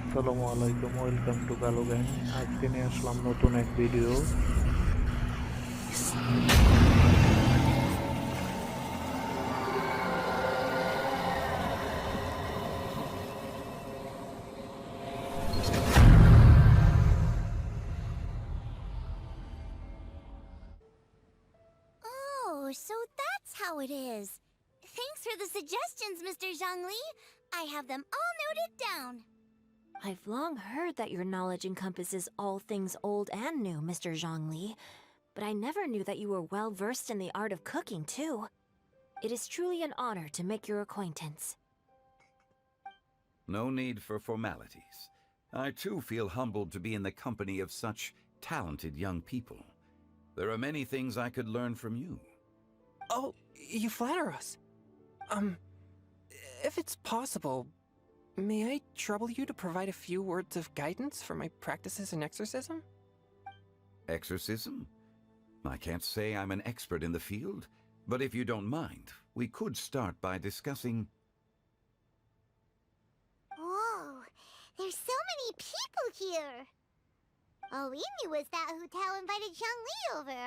আসসালামু আলাইকুম, welcome to কালো গ্যাং। আজকে নিয়ে আসলাম নতুন এক video. Oh, so that's how it is. Thanks for the suggestions, Mr. Zhongli. I have them all noted down. I've long heard that your knowledge encompasses all things old and new, Mr. Zhongli, but I never knew that you were well versed in the art of cooking, too. It is truly an honor to make your acquaintance. No need for formalities. I too feel humbled to be in the company of such talented young people. There are many things I could learn from you. Oh, you flatter us. If it's possible, may I trouble you to provide a few words of guidance for my practices in exorcism? Exorcism? I can't say I'm an expert in the field, but if you don't mind, we could start by discussing... Whoa, there's so many people here. All we knew was that Hu Tao invited Zhongli over.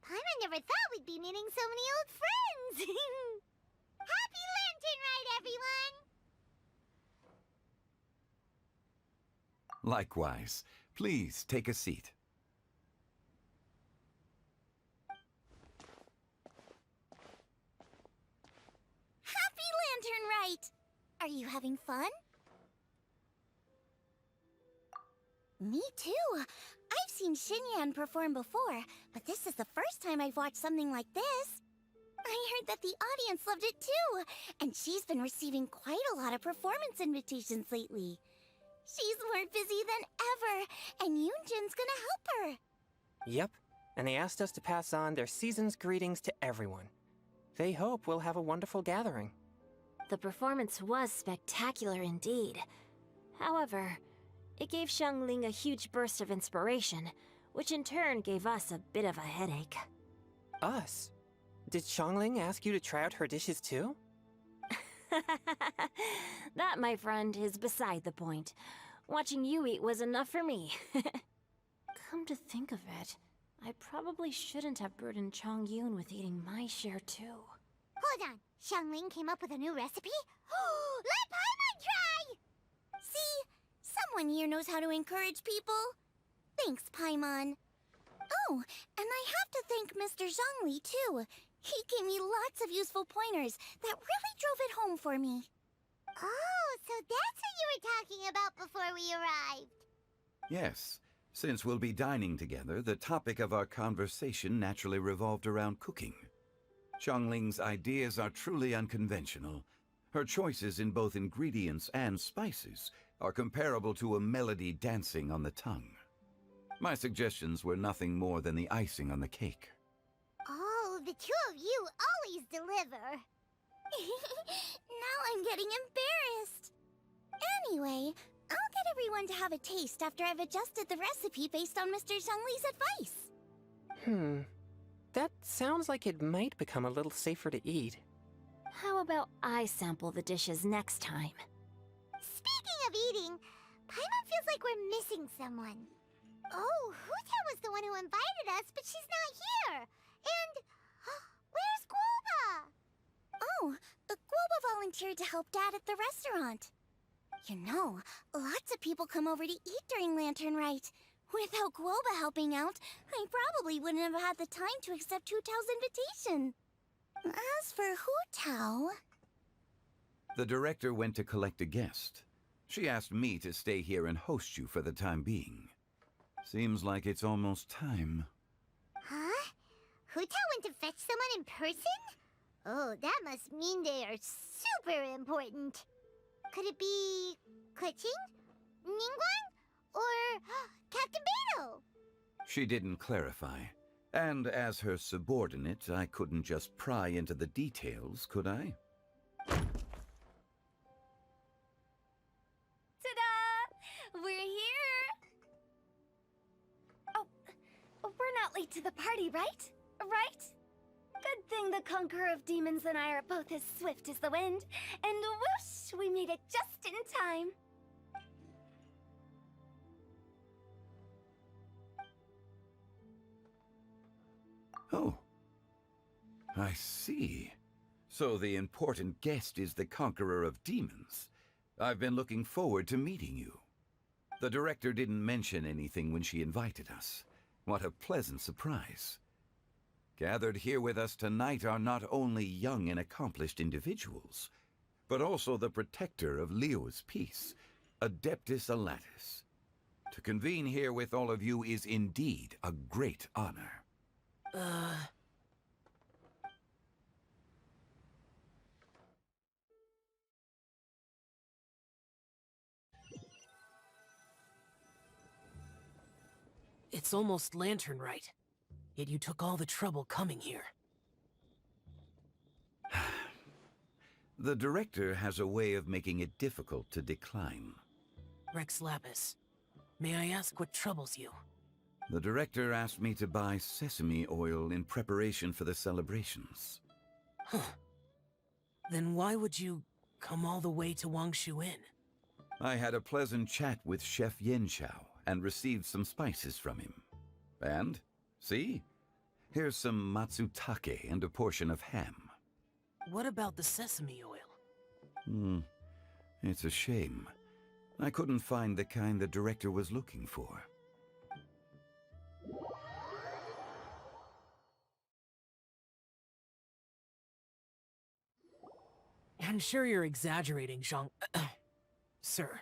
Paimon never thought we'd be meeting so many old friends. Happy Lantern Rite, everyone! Likewise. Please take a seat. Happy Lantern Rite! Are you having fun? Me too. I've seen Xinyue perform before, but this is the first time I've watched something like this. I heard that the audience loved it too, and she's been receiving quite a lot of performance invitations lately. She's more busy than ever, and Yunjin's gonna help her. Yep, and they asked us to pass on their season's greetings to everyone. They hope we'll have a wonderful gathering. The performance was spectacular indeed. However, it gave Xiangling a huge burst of inspiration, which in turn gave us a bit of a headache. Us? Did Xiangling ask you to try out her dishes too? That, my friend, is beside the point. Watching you eat was enough for me. Come to think of it, I probably shouldn't have burdened Chongyun with eating my share too. Hold on, Xiangling came up with a new recipe? Let Paimon try! See? Someone here knows how to encourage people. Thanks, Paimon. Oh, and I have to thank Mr. Zhongli, too. He gave me lots of useful pointers that really drove it home for me. Oh, so that's what you were talking about before we arrived. Yes. Since we'll be dining together, the topic of our conversation naturally revolved around cooking. Xiangling's ideas are truly unconventional. Her choices in both ingredients and spices are comparable to a melody dancing on the tongue. My suggestions were nothing more than the icing on the cake. Oh, the two of you always deliver. Now I'm getting embarrassed. Anyway, I'll get everyone to have a taste after I've adjusted the recipe based on Mr. Zhongli's advice. That sounds like it might become a little safer to eat. How about I sample the dishes next time? Speaking of eating, Paimon feels like we're missing someone. Oh, Hu Tao was the one who invited us, but she's not here. And where's Guoba? Oh, Guoba volunteered to help Dad at the restaurant. You know, lots of people come over to eat during Lantern Rite. Without Guoba helping out, I probably wouldn't have had the time to accept Hu Tao's invitation. As for Hu Tao... The director went to collect a guest. She asked me to stay here and host you for the time being. Seems like it's almost time. Huh? Hu Tao went to fetch someone in person? Oh, that must mean they are super important. Could it be... Kuching? Ningguang? Or Captain Beto? She didn't clarify. And as her subordinate, I couldn't just pry into the details, could I? Ta-da! We're here! Oh, we're not late to the party, right? Right? Good thing the Conqueror of Demons and I are both as swift as the wind. And whoosh, we made it just in time. Oh, I see. So the important guest is the conqueror of demons. I've been looking forward to meeting you. The director didn't mention anything when she invited us. What a pleasant surprise. Gathered here with us tonight are not only young and accomplished individuals, but also the protector of Leo's peace, Adeptus Alatus. To convene here with all of you is indeed a great honor. It's almost Lantern Rite, yet you took all the trouble coming here. The director has a way of making it difficult to decline. Rex Lapis, may I ask what troubles you? The director asked me to buy sesame oil in preparation for the celebrations. Huh. Then why would you come all the way to Wangshu Inn? I had a pleasant chat with Chef Xiao and received some spices from him. And, see? Here's some matsutake and a portion of ham. What about the sesame oil? It's a shame. I couldn't find the kind the director was looking for. I'm sure you're exaggerating, Sir.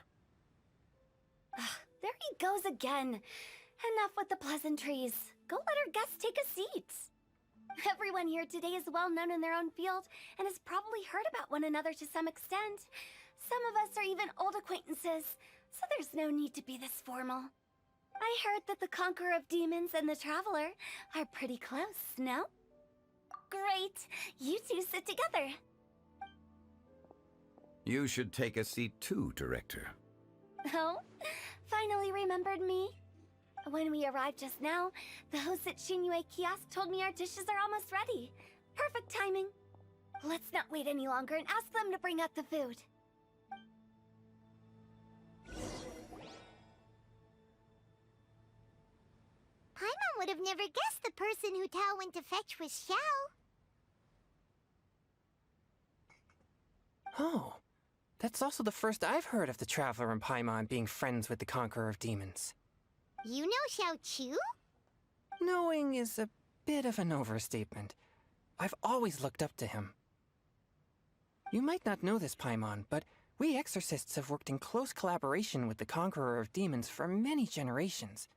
There he goes again. Enough with the pleasantries. Go let our guests take a seat. Everyone here today is well known in their own field and has probably heard about one another to some extent. Some of us are even old acquaintances, so there's no need to be this formal. I heard that the Conqueror of Demons and the Traveler are pretty close, no? Great! You two sit together. You should take a seat too, Director. Oh? Finally remembered me? When we arrived just now, the host at Xinyue Kiosk told me our dishes are almost ready. Perfect timing. Let's not wait any longer and ask them to bring out the food. Paimon would have never guessed the person Hu Tao went to fetch was Xiao. Oh, that's also the first I've heard of the Traveler and Paimon being friends with the Conqueror of Demons. You know Xiao Chu? Knowing is a bit of an overstatement. I've always looked up to him. You might not know this, Paimon, but we exorcists have worked in close collaboration with the Conqueror of Demons for many generations,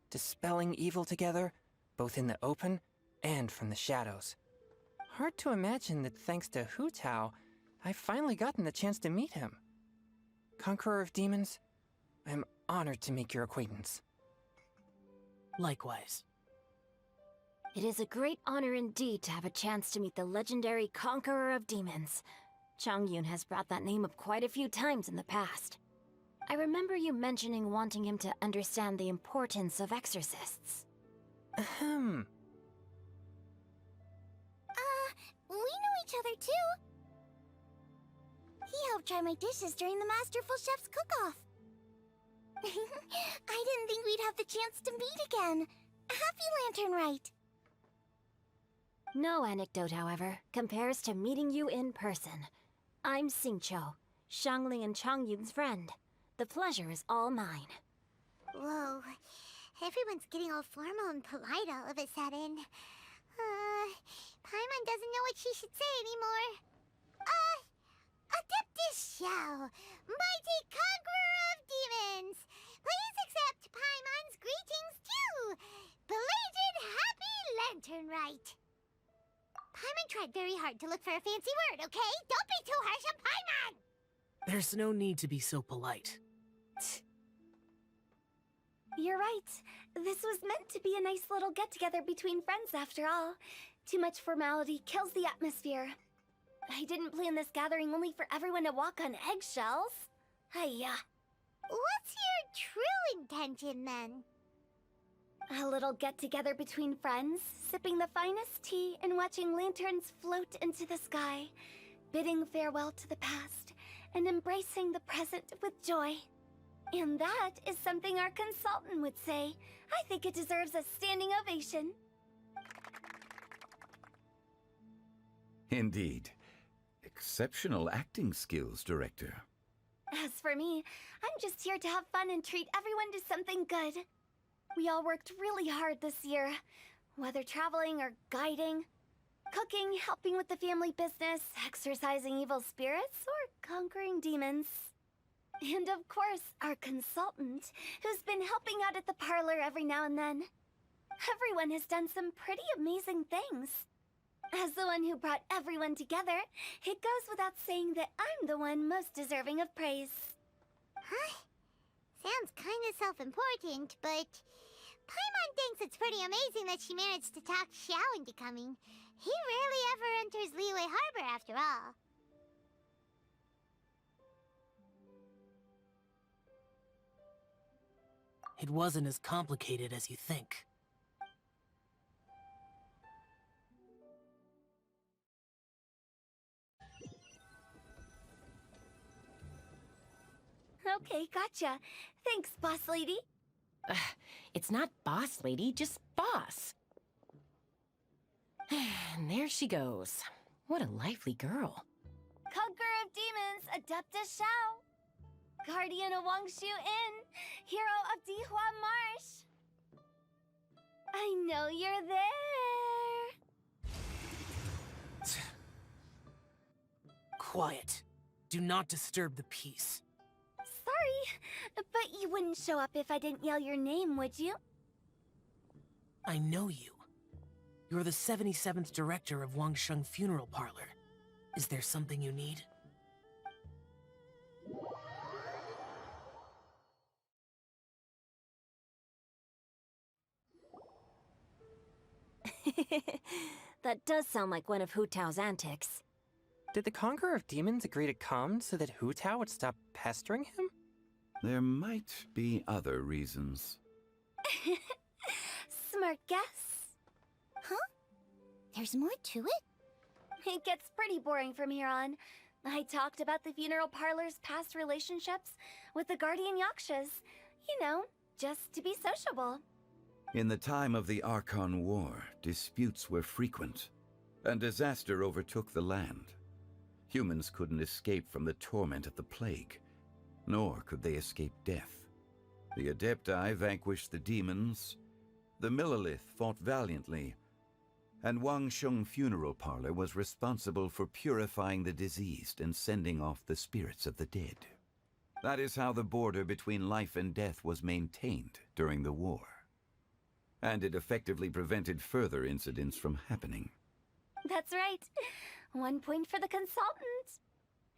dispelling evil together, both in the open and from the shadows. Hard to imagine that thanks to Hu Tao, I've finally gotten the chance to meet him. Conqueror of Demons, I'm honored to make your acquaintance. Likewise. It is a great honor indeed to have a chance to meet the legendary Conqueror of Demons. Chongyun has brought that name up quite a few times in the past. I remember you mentioning wanting him to understand the importance of exorcists. Ahem. We know each other too. He helped try my dishes during the Masterful Chef's cook-off. I didn't think we'd have the chance to meet again. Happy Lantern Rite. No anecdote, however, compares to meeting you in person. I'm Xingqiu, Zhongli and Chongyun's friend. The pleasure is all mine. Whoa. Everyone's getting all formal and polite all of a sudden. Paimon doesn't know what she should say anymore. Adeptus Xiao, mighty conqueror of demons, please accept Paimon's greetings too. Belated Happy Lantern Rite. Paimon tried very hard to look for a fancy word, okay? Don't be too harsh on Paimon! There's no need to be so polite. You're right. This was meant to be a nice little get-together between friends after all. Too much formality kills the atmosphere. I didn't plan this gathering only for everyone to walk on eggshells. Hiya. What's your true intention, then? A little get-together between friends, sipping the finest tea and watching lanterns float into the sky, bidding farewell to the past, and embracing the present with joy. And that is something our consultant would say. I think it deserves a standing ovation. Indeed. Exceptional acting skills, Director. As for me, I'm just here to have fun and treat everyone to something good. We all worked really hard this year, whether traveling or guiding, cooking, helping with the family business, exorcising evil spirits, or conquering demons. And of course, our consultant, who's been helping out at the parlor every now and then. Everyone has done some pretty amazing things. As the one who brought everyone together, it goes without saying that I'm the one most deserving of praise. Huh? Sounds kinda self-important, but Paimon thinks it's pretty amazing that she managed to talk Xiao into coming. He rarely ever enters Liyue Harbor after all. It wasn't as complicated as you think. Okay, gotcha. Thanks, boss lady. It's not boss lady, just boss. And there she goes. What a lively girl. Conqueror of demons, Adeptus Xiao. Guardian of Wangshu Inn, hero of Dihua Marsh. I know you're there. Quiet. Do not disturb the peace. Sorry, but you wouldn't show up if I didn't yell your name, would you? I know you. You're the 77th director of Wangsheng Funeral Parlor. Is there something you need? That does sound like one of Hu Tao's antics. Did the Conqueror of Demons agree to come so that Hu Tao would stop pestering him? There might be other reasons. Smart guess. Huh? There's more to it? It gets pretty boring from here on. I talked about the funeral parlor's past relationships with the guardian yakshas. You know, just to be sociable. In the time of the Archon War, disputes were frequent, and disaster overtook the land. Humans couldn't escape from the torment of the plague, nor could they escape death. The Adepti vanquished the demons, the Millelith fought valiantly, and Wangsheng Funeral Parlor was responsible for purifying the diseased and sending off the spirits of the dead. That is how the border between life and death was maintained during the war. And it effectively prevented further incidents from happening. That's right. 1 point for the consultant.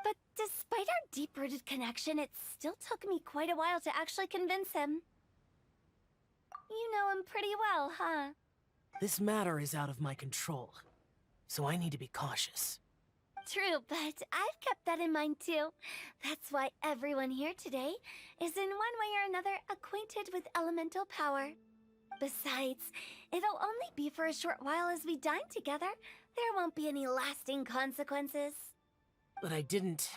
But despite our deep-rooted connection, it still took me quite a while to actually convince him. You know him pretty well, huh? This matter is out of my control, so I need to be cautious. True, but I've kept that in mind too. That's why everyone here today is in one way or another acquainted with elemental power. Besides, it'll only be for a short while as we dine together. There won't be any lasting consequences. But I didn't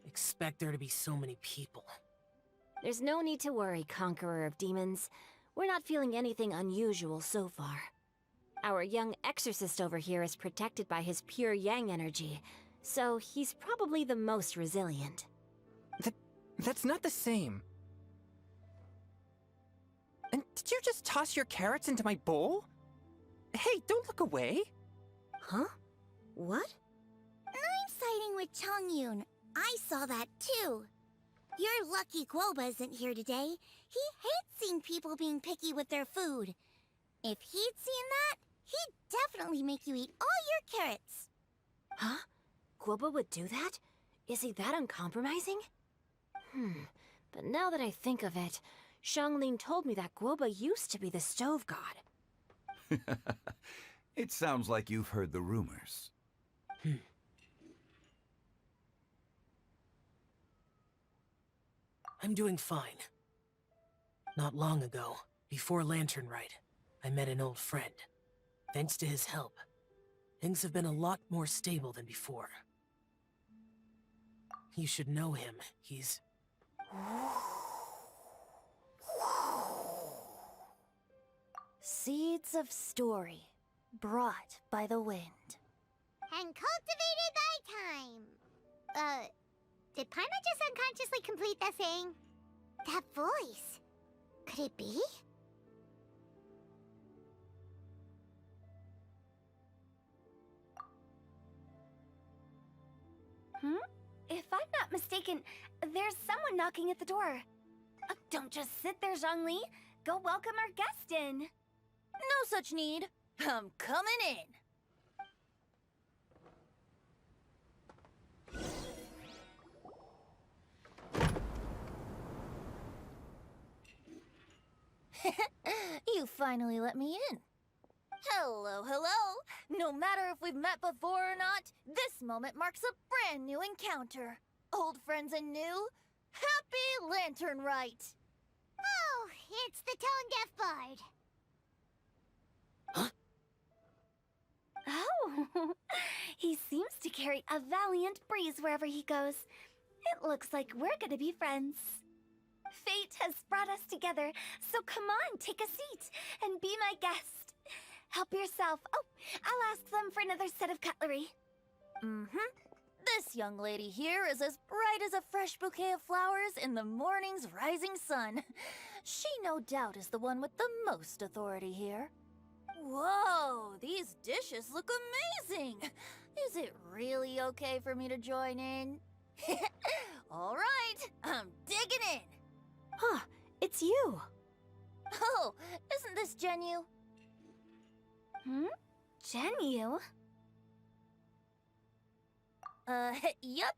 expect there to be so many people. There's no need to worry, Conqueror of Demons. We're not feeling anything unusual so far. Our young exorcist over here is protected by his pure yang energy, so he's probably the most resilient. That's not the same. And did you just toss your carrots into my bowl? Hey, don't look away. Huh? What? I'm siding with Chongyun. I saw that too. You're lucky Guoba isn't here today. He hates seeing people being picky with their food. If he'd seen that, he'd definitely make you eat all your carrots. Huh? Guoba would do that? Is he that uncompromising? But now that I think of it, Xianglin told me that Guoba used to be the stove god. It sounds like you've heard the rumors. I'm doing fine. Not long ago, before Lantern Rite, I met an old friend. Thanks to his help, things have been a lot more stable than before. You should know him. He's... Seeds of story, brought by the wind. and cultivated by time. Did Paimon just unconsciously complete that thing? That voice. Could it be? If I'm not mistaken, there's someone knocking at the door. Don't just sit there, Zhongli. Go welcome our guest in. No such need. I'm coming in. You finally let me in. Hello, hello. No matter if we've met before or not, this moment marks a brand new encounter. Old friends and new. Happy Lantern Rite. Oh, it's the tone-deaf bard. Oh, he seems to carry a valiant breeze wherever he goes. It looks like we're gonna be friends. Fate has brought us together, so come on, take a seat and be my guest. Help yourself. Oh, I'll ask them for another set of cutlery. This young lady here is as bright as a fresh bouquet of flowers in the morning's rising sun. She no doubt is the one with the most authority here. Whoa, these dishes look amazing! Is it really okay for me to join in? All right, I'm digging in. Huh, it's you. Oh, isn't this Xinyue? Xinyue? Yup.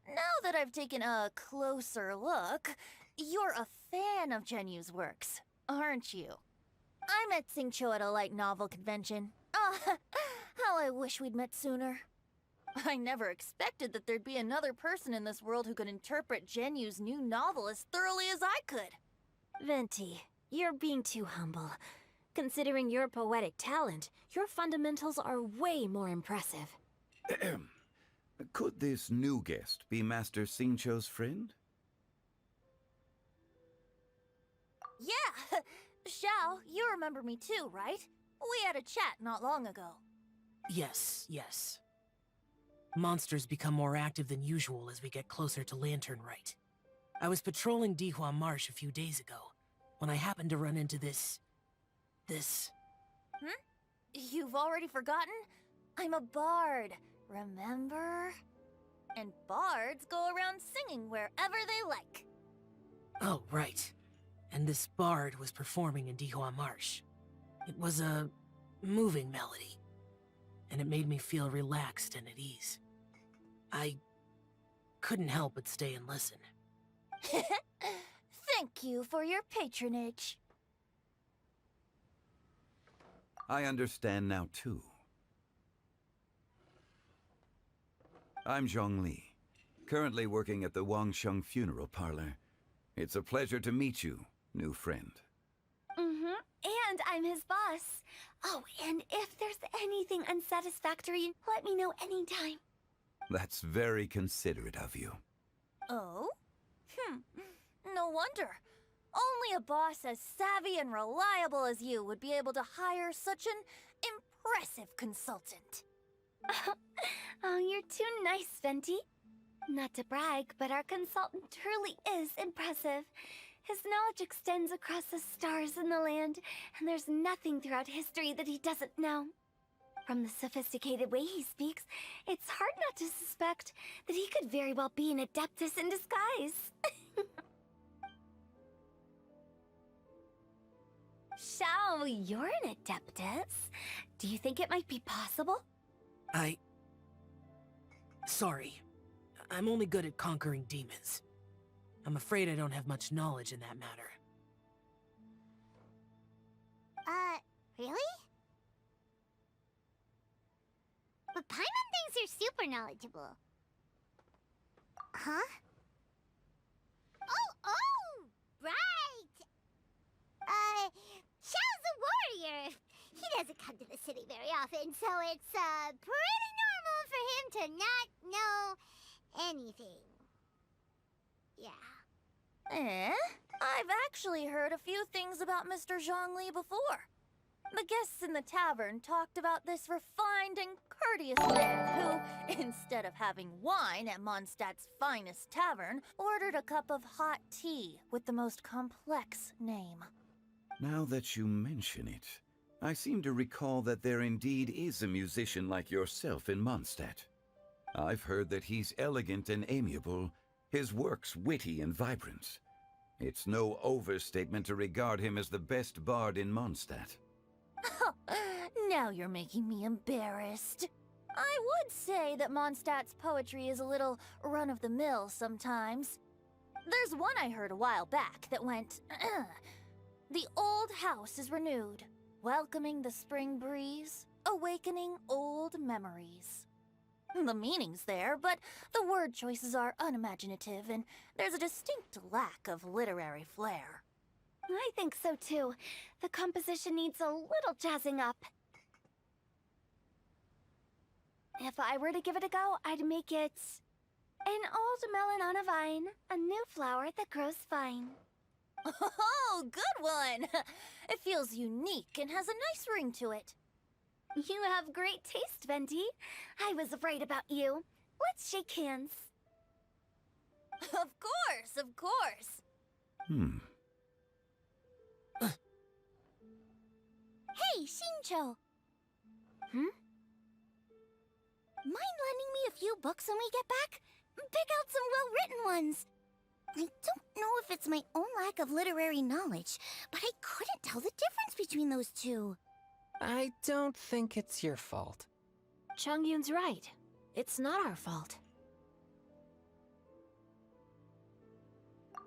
Now that I've taken a closer look, you're a fan of Xinyue's works, aren't you? I met Xiao at a light novel convention. How I wish we'd met sooner. I never expected that there'd be another person in this world who could interpret Xinyue's new novel as thoroughly as I could. Venti, you're being too humble. Considering your poetic talent, your fundamentals are way more impressive. Could this new guest be Master Xingqiu's friend? Yeah! Xiao, you remember me too, right? We had a chat not long ago. Yes, yes. Monsters become more active than usual as we get closer to Lantern Rite. I was patrolling Dihua Marsh a few days ago, when I happened to run into this... You've already forgotten? I'm a bard, remember? And bards go around singing wherever they like. Oh, right. And this bard was performing in Dihua Marsh. It was a moving melody, and it made me feel relaxed and at ease. I couldn't help but stay and listen. Thank you for your patronage. I understand now, too. I'm Zhongli, currently working at the Wangsheng Funeral Parlor. It's a pleasure to meet you, new friend. And I'm his boss. Oh, and if there's anything unsatisfactory, let me know anytime. That's very considerate of you. Oh? No wonder. Only a boss as savvy and reliable as you would be able to hire such an impressive consultant. Oh, you're too nice, Venti. Not to brag, but our consultant truly is impressive. His knowledge extends across the stars and the land, and there's nothing throughout history that he doesn't know. From the sophisticated way he speaks, it's hard not to suspect that he could very well be an adeptus in disguise. Xiao, you're an adeptus. Do you think it might be possible? Sorry. I'm only good at conquering demons. I'm afraid I don't have much knowledge in that matter. Really? But Paimon thinks you're super knowledgeable. Huh? Oh, right! Xiao's a warrior. He doesn't come to the city very often, so it's, pretty normal for him to not know anything. Yeah. I've actually heard a few things about Mr. Zhongli before. The guests in the tavern talked about this refined and courteous man who, instead of having wine at Mondstadt's finest tavern, ordered a cup of hot tea with the most complex name. Now that you mention it, I seem to recall that there indeed is a musician like yourself in Mondstadt. I've heard that he's elegant and amiable, his works witty and vibrant. It's no overstatement to regard him as the best bard in Mondstadt. Now you're making me embarrassed. I would say that Mondstadt's poetry is a little run-of-the-mill sometimes. There's one I heard a while back that went, "The old house is renewed, welcoming the spring breeze, awakening old memories." The meaning's there, but the word choices are unimaginative, and there's a distinct lack of literary flair. I think so too. The composition needs a little jazzing up. If I were to give it a go, I'd make it an old melon on a vine, a new flower that grows fine. Oh, good one! It feels unique and has a nice ring to it. You have great taste, Venti. I was right about you. Let's shake hands. Of course, of course. Hey, Xincho! Mind lending me a few books when we get back? Pick out some well-written ones. I don't know if it's my own lack of literary knowledge, but I couldn't tell the difference between those two. I don't think it's your fault. Chongyun's right. It's not our fault.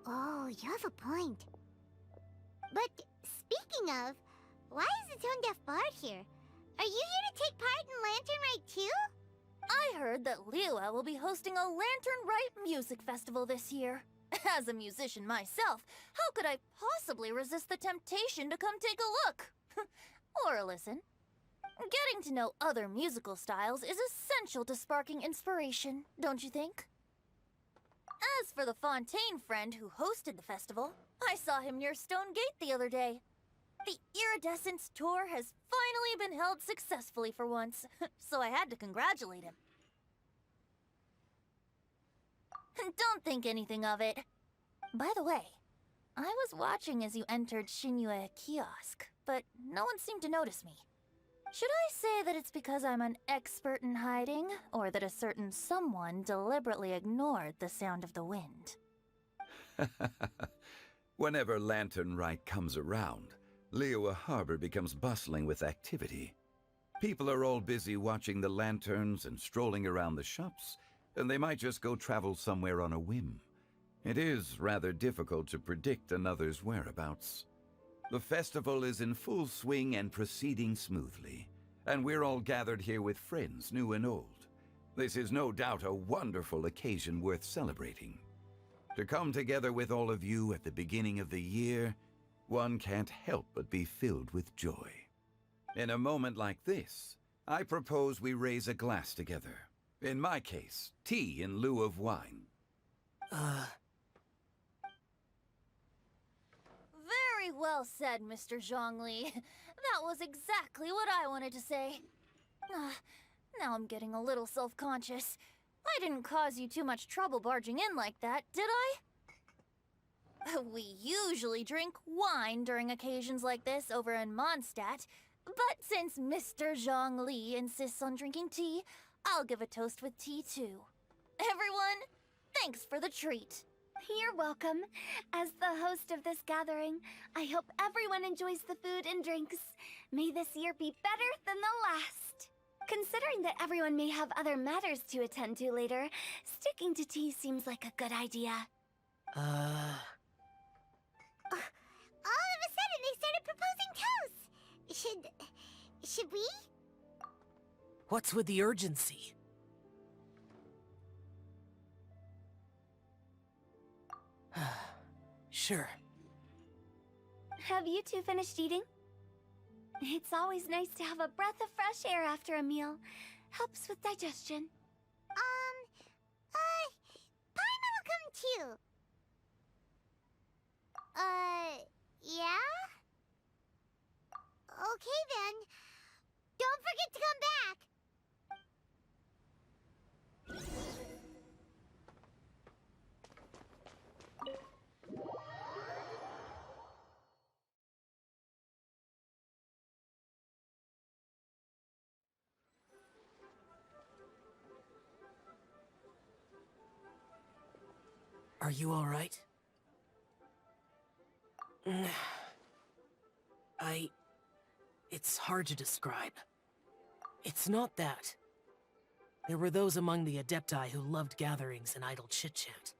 Oh, you have a point. But speaking of, why is the tone-deaf bard here? Are you here to take part in Lantern Rite too? I heard that Liyue will be hosting a Lantern Rite music festival this year. As a musician myself, how could I possibly resist the temptation to come take a look? Or listen. Getting to know other musical styles is essential to sparking inspiration, don't you think? As for the Fontaine friend who hosted the festival, I saw him near Stone Gate the other day. The Iridescence tour has finally been held successfully for once, so I had to congratulate him. Don't think anything of it. By the way, I was watching as you entered Xinyue Kiosk, but no one seemed to notice me. Should I say that it's because I'm an expert in hiding, or that a certain someone deliberately ignored the sound of the wind? Whenever Lantern Rite comes around, Liyue Harbor becomes bustling with activity. People are all busy watching the lanterns and strolling around the shops, and they might just go travel somewhere on a whim. It is rather difficult to predict another's whereabouts. The festival is in full swing and proceeding smoothly, and we're all gathered here with friends, new and old. This is no doubt a wonderful occasion worth celebrating. To come together with all of you at the beginning of the year, one can't help but be filled with joy. In a moment like this, I propose we raise a glass together. In my case, tea in lieu of wine. Very well said, Mr. Zhongli. That was exactly what I wanted to say. Now I'm getting a little self-conscious. I didn't cause you too much trouble barging in like that, did I? We usually drink wine during occasions like this over in Mondstadt, but since Mr. Zhongli insists on drinking tea, I'll give a toast with tea too. Everyone, thanks for the treat. You're welcome. As the host of this gathering, I hope everyone enjoys the food and drinks. May this year be better than the last. Considering that everyone may have other matters to attend to later, sticking to tea seems like a good idea. All of a sudden, they started proposing toasts. Should we? What's with the urgency? Sure. Have you two finished eating? It's always nice to have a breath of fresh air after a meal. Helps with digestion. Paimon will come too. Yeah? Okay then. Don't forget to come back. Are you alright? It's hard to describe. It's not that. There were those among the Adepti who loved gatherings and idle chit-chat.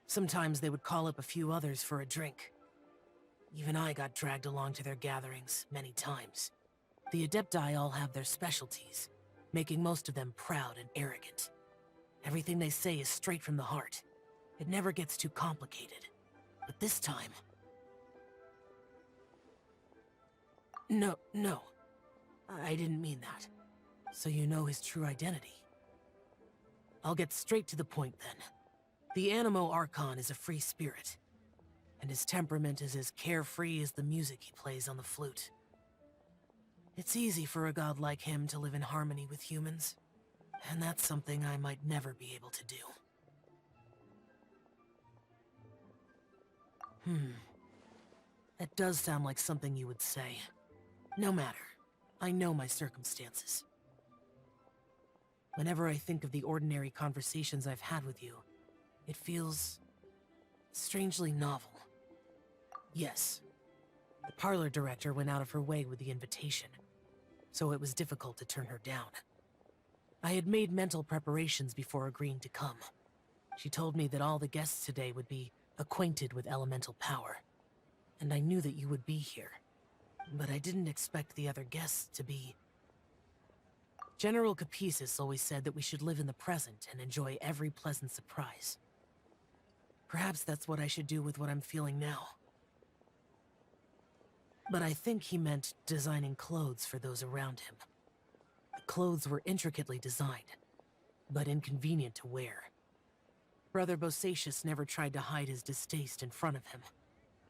Sometimes they would call up a few others for a drink. Even I got dragged along to their gatherings many times. The Adepti all have their specialties, making most of them proud and arrogant. Everything they say is straight from the heart. It never gets too complicated. But this time... No. I didn't mean that. So you know his true identity. I'll get straight to the point then. The Animo Archon is a free spirit, and his temperament is as carefree as the music he plays on the flute. It's easy for a god like him to live in harmony with humans, and that's something I might never be able to do. That does sound like something you would say. No matter. I know my circumstances. Whenever I think of the ordinary conversations I've had with you, it feels... strangely novel. Yes. The parlor director went out of her way with the invitation, so it was difficult to turn her down. I had made mental preparations before agreeing to come. She told me that all the guests today would be acquainted with elemental power, and I knew that you would be here. But I didn't expect the other guests to be... General Capisis always said that we should live in the present and enjoy every pleasant surprise. Perhaps that's what I should do with what I'm feeling now. But I think he meant designing clothes for those around him. The clothes were intricately designed, but inconvenient to wear. Brother Bosacius never tried to hide his distaste in front of him.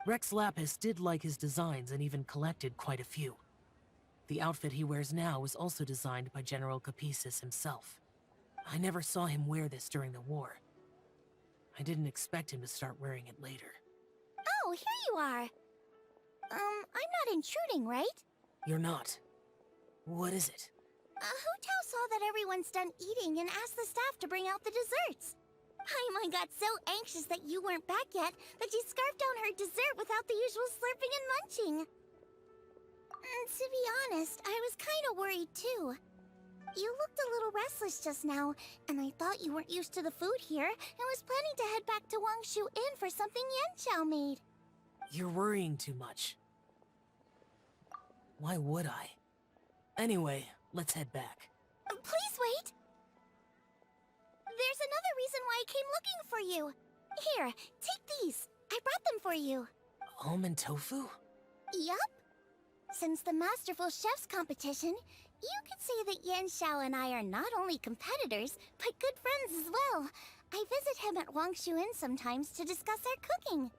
Rex Lapis did like his designs and even collected quite a few. The outfit he wears now was also designed by General Capisis himself. I never saw him wear this during the war. I didn't expect him to start wearing it later. Oh, here you are. I'm not intruding, right? You're not. What is it? Hu Tao saw that everyone's done eating and asked the staff to bring out the desserts. Paimon got so anxious that you weren't back yet that she scarfed down her dessert without the usual slurping and munching. To be honest, I was kind of worried too. You looked a little restless just now, and I thought you weren't used to the food here and was planning to head back to Wangshu Inn for something Xiao made. You're worrying too much. Why would I? Anyway, let's head back. Please wait! There's another reason why I came looking for you. Here, take these. I brought them for you. Almond tofu? Yup. Since the Masterful Chef's competition, you could say that Xiao and I are not only competitors, but good friends as well. I visit him at Wangshu Inn sometimes to discuss our cooking.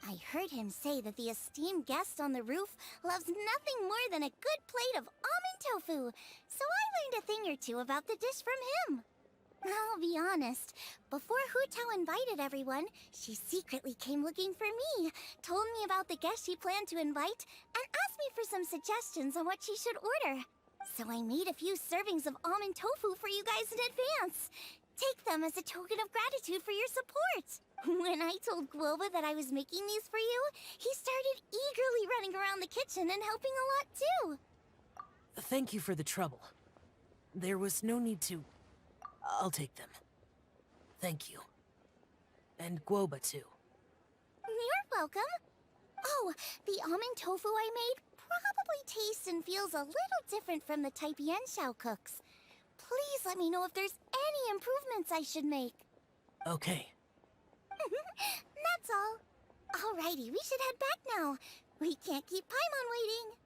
I heard him say that the esteemed guest on the roof loves nothing more than a good plate of almond tofu, so I learned a thing or two about the dish from him. I'll be honest, before Hu Tao invited everyone, she secretly came looking for me, told me about the guests she planned to invite, and asked me for some suggestions on what she should order. So I made a few servings of almond tofu for you guys in advance. Take them as a token of gratitude for your support. When I told Guoba that I was making these for you, he started eagerly running around the kitchen and helping a lot too. Thank you for the trouble. There was no need to... I'll take them. Thank you. And Guoba too. You're welcome. Oh, the almond tofu I made probably tastes and feels a little different from the type Xiao cooks. Please let me know if there's any improvements I should make. Okay. That's all. Alrighty, we should head back now. We can't keep Paimon waiting.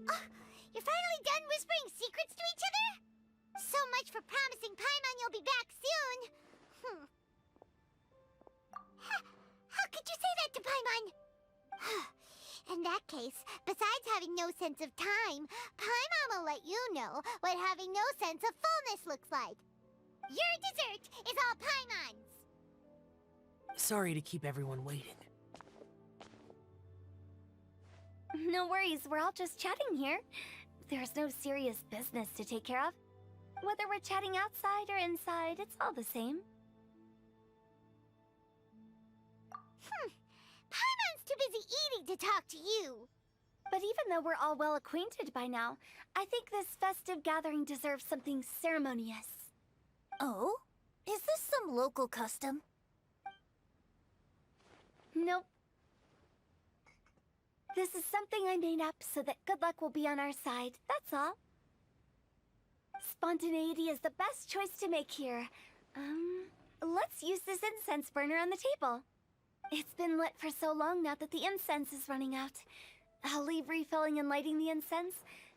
Oh, you're finally done whispering secrets to each other? So much for promising Paimon you'll be back soon. How could you say that to Paimon? In that case, besides having no sense of time, Paimon will let you know what having no sense of fullness looks like. Your dessert is all Paimon's! Sorry to keep everyone waiting. No worries, we're all just chatting here. There's no serious business to take care of. Whether we're chatting outside or inside, it's all the same. Paimon's too busy eating to talk to you. But even though we're all well acquainted by now, I think this festive gathering deserves something ceremonious. Oh? Is this some local custom? Nope. This is something I made up so that good luck will be on our side, that's all. Spontaneity is the best choice to make here. Let's use this incense burner on the table. It's been lit for so long now that the incense is running out. I'll leave refilling and lighting the incense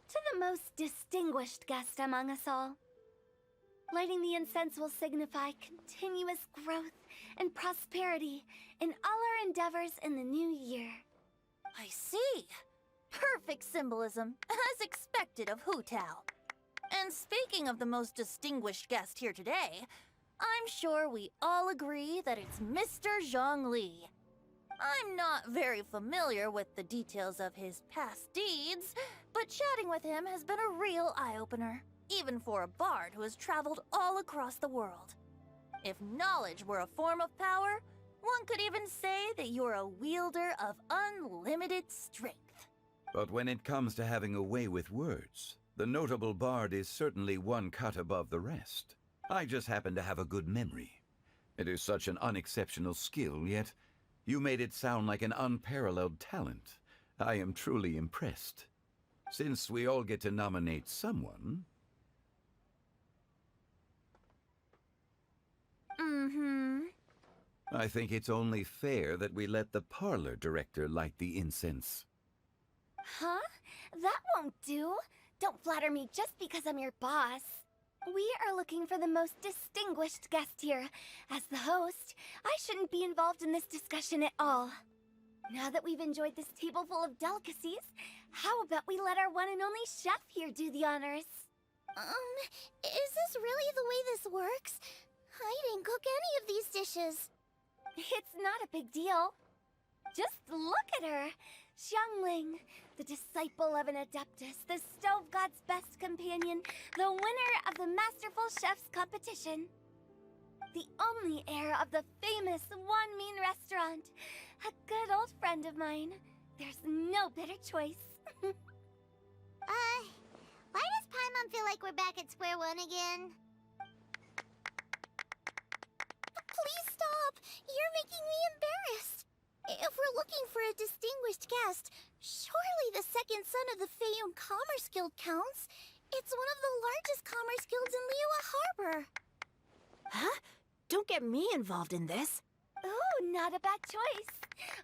to the most distinguished guest among us all. Lighting the incense will signify continuous growth and prosperity in all our endeavors in the new year. I see. Perfect symbolism, as expected of Hu Tao. And speaking of the most distinguished guest here today, I'm sure we all agree that it's Mr. Zhongli. I'm not very familiar with the details of his past deeds, but chatting with him has been a real eye-opener, even for a bard who has traveled all across the world. If knowledge were a form of power, one could even say that you're a wielder of unlimited strength. But when it comes to having a way with words, the notable bard is certainly one cut above the rest. I just happen to have a good memory. It is such an unexceptional skill, yet you made it sound like an unparalleled talent. I am truly impressed. Since we all get to nominate someone... I think it's only fair that we let the parlor director light the incense. Huh? That won't do. Don't flatter me just because I'm your boss. We are looking for the most distinguished guest here. As the host, I shouldn't be involved in this discussion at all. Now that we've enjoyed this table full of delicacies, how about we let our one and only chef here do the honors? Is this really the way this works? I didn't cook any of these dishes. It's not a big deal. Just look at her. Xiangling, the disciple of an adeptus, the stove god's best companion, the winner of the Masterful Chef's competition. The only heir of the famous One Mean restaurant. A good old friend of mine. There's no better choice. Why does Paimon feel like we're back at square one again? Please stop! You're making me embarrassed! If we're looking for a distinguished guest, surely the second son of the Feiyun Commerce Guild counts. It's one of the largest commerce guilds in Liyue Harbor. Huh? Don't get me involved in this. Ooh, not a bad choice.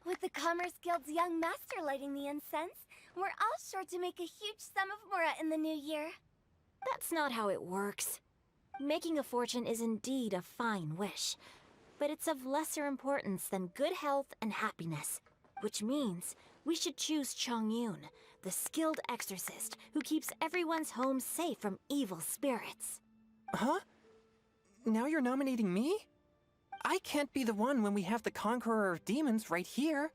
With the Commerce Guild's young master lighting the incense, we're all sure to make a huge sum of mora in the new year. That's not how it works. Making a fortune is indeed a fine wish, but it's of lesser importance than good health and happiness, which means we should choose Chongyun, the skilled exorcist who keeps everyone's home safe from evil spirits. Huh? Now you're nominating me? I can't be the one when we have the Conqueror of Demons right here.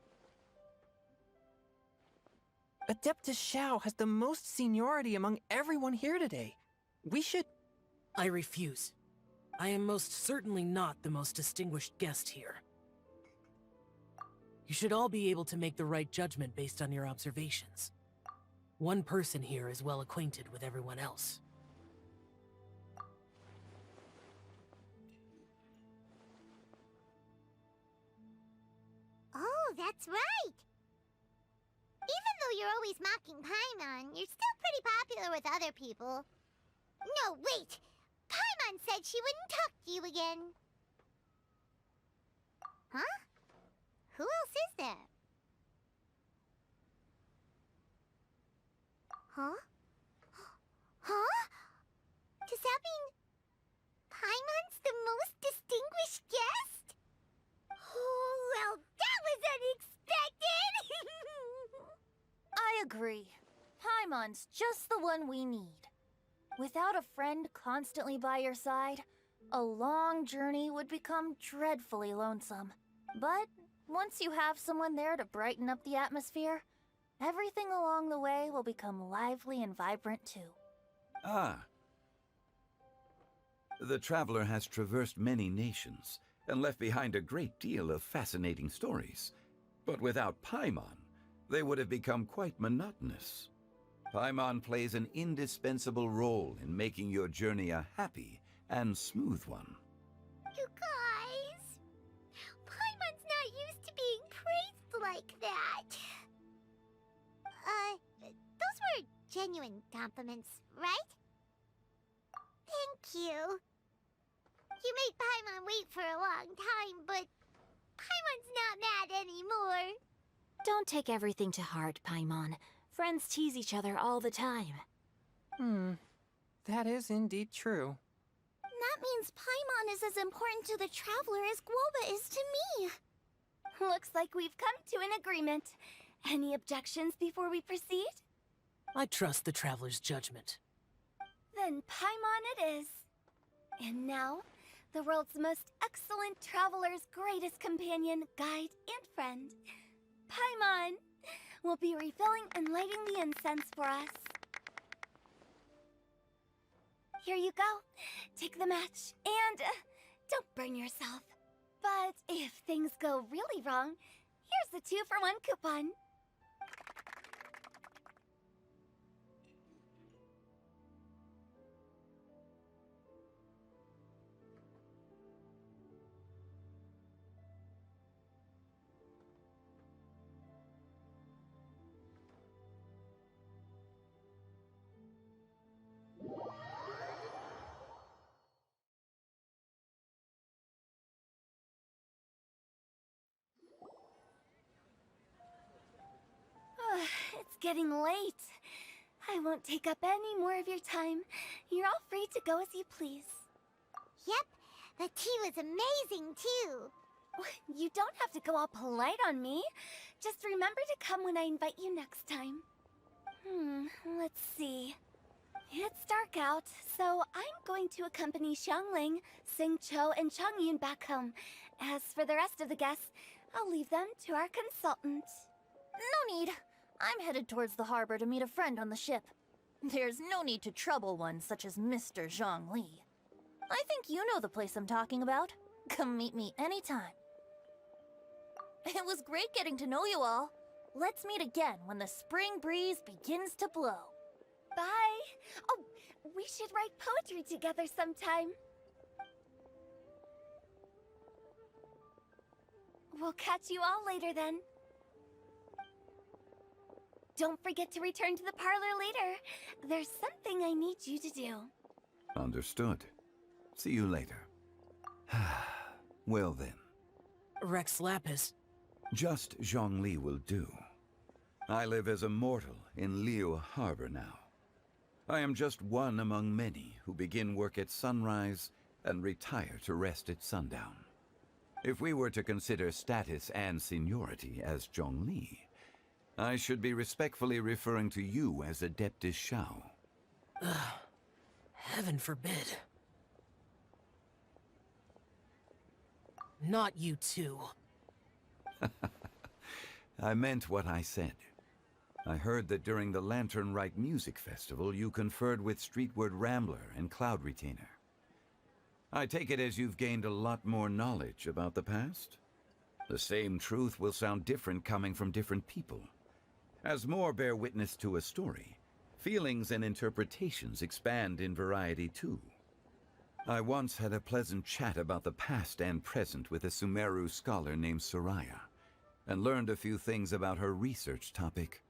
Adeptus Xiao has the most seniority among everyone here today. We should... I refuse. I am most certainly not the most distinguished guest here. You should all be able to make the right judgment based on your observations. One person here is well acquainted with everyone else. Oh, that's right! Even though you're always mocking Paimon, you're still pretty popular with other people. No, wait! Paimon said she wouldn't talk to you again. Huh? Who else is there? Huh? Huh? Does that mean Paimon's the most distinguished guest? Oh, well, that was unexpected! I agree. Paimon's just the one we need. Without a friend constantly by your side, a long journey would become dreadfully lonesome. But once you have someone there to brighten up the atmosphere, everything along the way will become lively and vibrant too. Ah. The traveler has traversed many nations and left behind a great deal of fascinating stories. But without Paimon, they would have become quite monotonous. Paimon plays an indispensable role in making your journey a happy and smooth one. You guys, Paimon's not used to being praised like that. Those were genuine compliments, right? Thank you. You made Paimon wait for a long time, but Paimon's not mad anymore. Don't take everything to heart, Paimon. Friends tease each other all the time. That is indeed true. That means Paimon is as important to the traveler as Guoba is to me. Looks like we've come to an agreement. Any objections before we proceed? I trust the traveler's judgment. Then Paimon it is. And now, the world's most excellent traveler's greatest companion, guide, and friend, Paimon, will be refilling and lighting the incense for us. Here you go. Take the match, and don't burn yourself. But if things go really wrong, here's the 2-for-1 coupon. It's getting late. I won't take up any more of your time. You're all free to go as you please. Yep, the tea was amazing too. You don't have to go all polite on me. Just remember to come when I invite you next time. Let's see. It's dark out, so I'm going to accompany Xiangling, Xingqiu, and Chongyun back home. As for the rest of the guests, I'll leave them to our consultant. No need. I'm headed towards the harbor to meet a friend on the ship. There's no need to trouble one such as Mr. Zhongli. I think you know the place I'm talking about. Come meet me anytime. It was great getting to know you all. Let's meet again when the spring breeze begins to blow. Bye! Oh, we should write poetry together sometime. We'll catch you all later then. Don't forget to return to the parlor later. There's something I need you to do. Understood. See you later. Well then. Rex Lapis. Just Zhongli will do. I live as a mortal in Liu Harbor now. I am just one among many who begin work at sunrise and retire to rest at sundown. If we were to consider status and seniority as Zhongli, I should be respectfully referring to you as Adeptus Xiao. Heaven forbid. Not you too. I meant what I said. I heard that during the Lantern Rite music festival you conferred with Streetward Rambler and Cloud Retainer. I take it as you've gained a lot more knowledge about the past? The same truth will sound different coming from different people. As more bear witness to a story, feelings and interpretations expand in variety too. I once had a pleasant chat about the past and present with a Sumeru scholar named Soraya, and learned a few things about her research topic.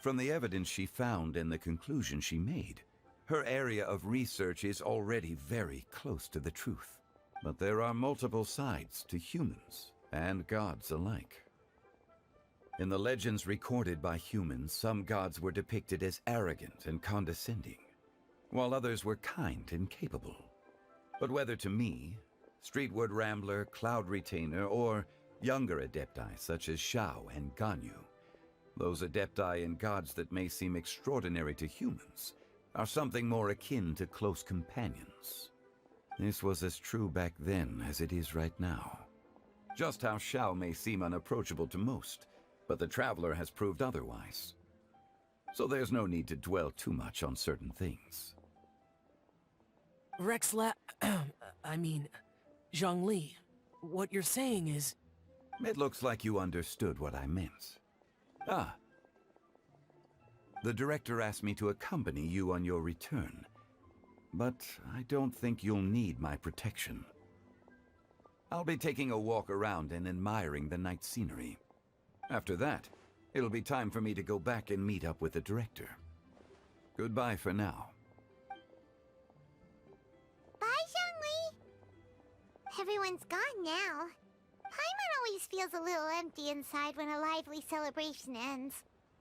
From the evidence she found and the conclusion she made, her area of research is already very close to the truth. But there are multiple sides to humans and gods alike. In the legends recorded by humans, some gods were depicted as arrogant and condescending, while others were kind and capable. But whether to me, Streetward Rambler, Cloud Retainer, or younger adepti such as Xiao and Ganyu, those adepti and gods that may seem extraordinary to humans are something more akin to close companions. This was as true back then as it is right now. Just how Xiao may seem unapproachable to most, but the Traveler has proved otherwise. So there's no need to dwell too much on certain things. Zhongli, what you're saying is... It looks like you understood what I meant. Ah. The director asked me to accompany you on your return, but I don't think you'll need my protection. I'll be taking a walk around and admiring the night scenery. After that, it'll be time for me to go back and meet up with the director. Goodbye for now. Bye, Zhongli! Everyone's gone now. Paimon always feels a little empty inside when a lively celebration ends.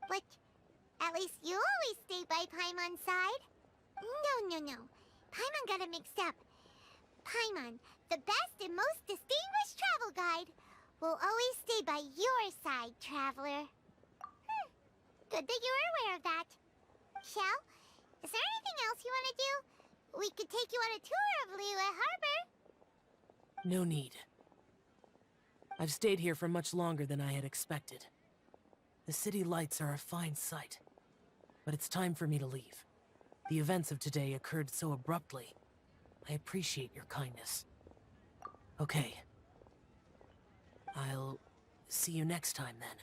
But at least you always stay by Paimon's side. No. Paimon got it mixed up. Paimon, the best and most distinguished travel guide, will always stay by your side, Traveler. Good that you were aware of that. Xiao, is there anything else you want to do? We could take you on a tour of Liyue Harbor. No need. I've stayed here for much longer than I had expected. The city lights are a fine sight, but it's time for me to leave. The events of today occurred so abruptly. I appreciate your kindness. Okay. I'll see you next time then.